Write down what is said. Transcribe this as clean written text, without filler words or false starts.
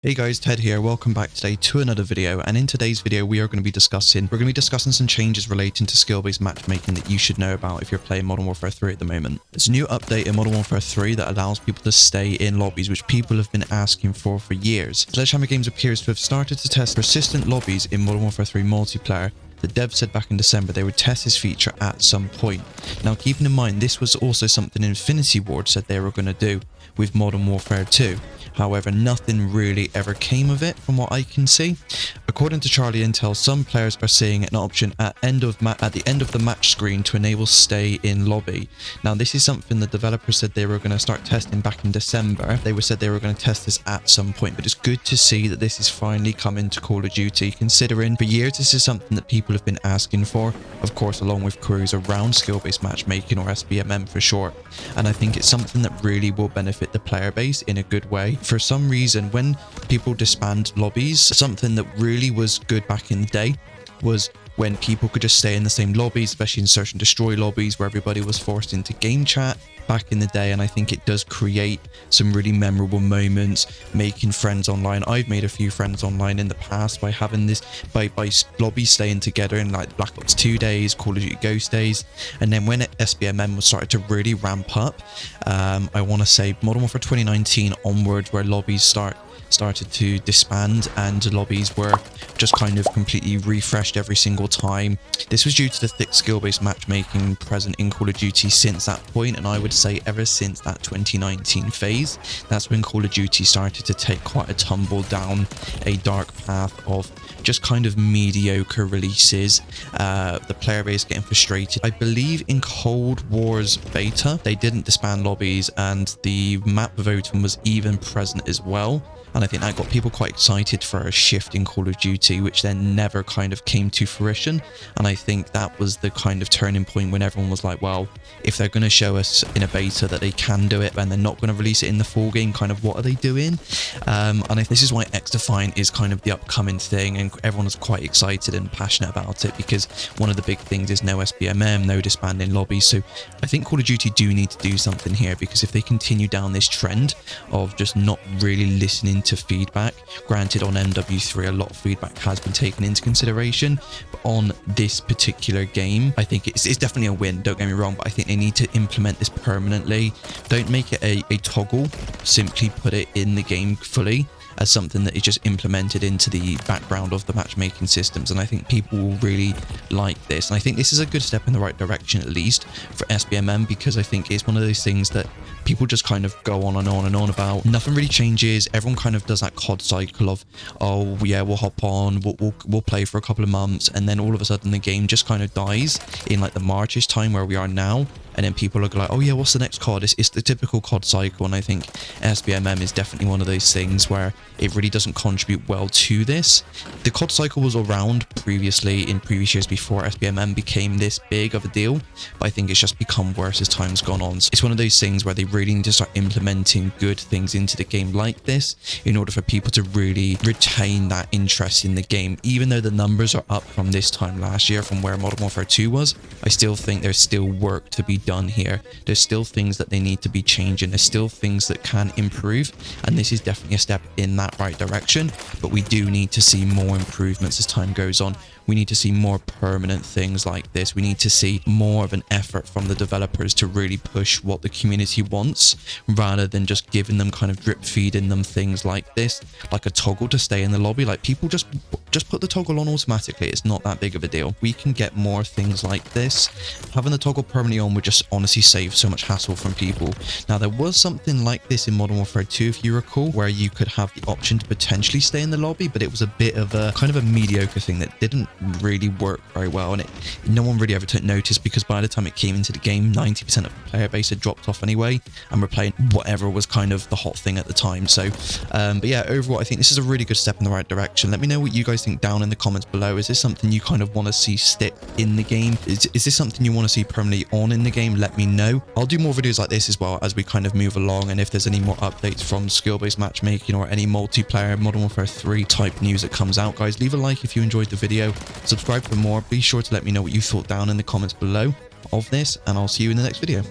Hey guys, Ted here. Welcome back today to another video, and in today's video we're going to be discussing some changes relating to skill-based matchmaking that you should know about if you're playing Modern Warfare 3 at the moment. There's a new update in Modern Warfare 3 that allows people to stay in lobbies, which people have been asking for years. Sledgehammer Games appears to have started to test persistent lobbies in Modern Warfare 3 multiplayer. The dev said back in December they would test this feature at some point. Now, keeping in mind this was also something Infinity Ward said they were going to do with Modern Warfare 2. However, nothing really ever came of it from what I can see. According to Charlie Intel, some players are seeing an option at the end of the match screen to enable stay in lobby. Now, this is something the developers said they were going to start testing back in December. They said they were going to test this at some point, but it's good to see that this is finally coming to Call of Duty, considering for years this is something that people have been asking for, of course, along with queries around skill-based matchmaking, or SBMM for short. And I think it's something that really will benefit the player base in a good way. For some reason, when people disband lobbies, something that really was good back in the day was when people could just stay in the same lobbies, especially in search and destroy lobbies where everybody was forced into game chat back in the day. And I think it does create some really memorable moments, making friends online. I've made a few friends online in the past by having this, by lobbies staying together in like Black Ops 2 days, Call of Duty Ghost days. And then when SBMM was started to really ramp up, I want to say Modern Warfare 2019 onwards, where lobbies started to disband and lobbies were just kind of completely refreshed every single time. This was due to the thick skill-based matchmaking present in Call of Duty since that point, and I would say ever since that 2019 phase, that's when Call of Duty started to take quite a tumble down a dark path of just kind of mediocre releases, the player base getting frustrated. I believe in Cold War's beta, they didn't disband lobbies, and the map voting was even present as well. And I think that got people quite excited for a shift in Call of Duty, which then never kind of came to fruition. And I think that was the kind of turning point when everyone was like, well, if they're going to show us in a beta that they can do it and they're not going to release it in the full game, kind of what are they doing? And I think this is why XDefiant is kind of the upcoming thing, and everyone is quite excited and passionate about it, because one of the big things is no SBMM, no disbanding lobbies. So I think Call of Duty do need to do something here, because if they continue down this trend of just not really listening to feedback, granted on MW3 a lot of feedback has been taken into consideration, but on this particular game I think it's definitely a win, don't get me wrong, but I think they need to implement this permanently. Don't make it a toggle, simply put it in the game fully as something that is just implemented into the background of the matchmaking systems. And I think people will really like this, and I think this is a good step in the right direction, at least for SBMM, because I think it's one of those things that people just kind of go on and on and on about. Nothing really changes. Everyone kind of does that COD cycle of, oh yeah, we'll hop on, we'll play for a couple of months, and then all of a sudden the game just kind of dies in like the Marchish time where we are now. And then people are like, oh yeah, what's the next COD? It's the typical COD cycle. And I think SBMM is definitely one of those things where it really doesn't contribute well to this. The COD cycle was around previously in previous years before SBMM became this big of a deal, but I think it's just become worse as time's gone on. So it's one of those things where they really need to start implementing good things into the game like this in order for people to really retain that interest in the game. Even though the numbers are up from this time last year, from where Modern Warfare 2 was, I still think there's still work to be done here. There's still things that they need to be changing. There's still things that can improve, and this is definitely a step in that right direction. But we do need to see more improvements as time goes on. We need to see more permanent things like this. We need to see more of an effort from the developers to really push what the community wants, rather than just giving them kind of drip feeding them things like this, like a toggle to stay in the lobby. Like, people just put the toggle on automatically. It's not that big of a deal. We can get more things like this. Having the toggle permanently on would just honestly save so much hassle from people. Now, there was something like this in Modern Warfare 2, if you recall, where you could have the option to potentially stay in the lobby, but it was a bit of a kind of a mediocre thing that didn't really work very well, and no one really ever took notice, because by the time it came into the game, 90% of the player base had dropped off anyway, and were playing whatever was kind of the hot thing at the time. So but yeah, overall I think this is a really good step in the right direction. Let me know what you guys think down in the comments below. Is this something you kind of want to see stick in the game? Is this something you want to see permanently on in the game? Let me know. I'll do more videos like this as well as we kind of move along, and if there's any more updates from skill-based matchmaking or any multiplayer Modern Warfare 3 type news that comes out, guys, leave a like if you enjoyed the video, subscribe for more. Be sure to let me know what you thought down in the comments below of this, and I'll see you in the next video.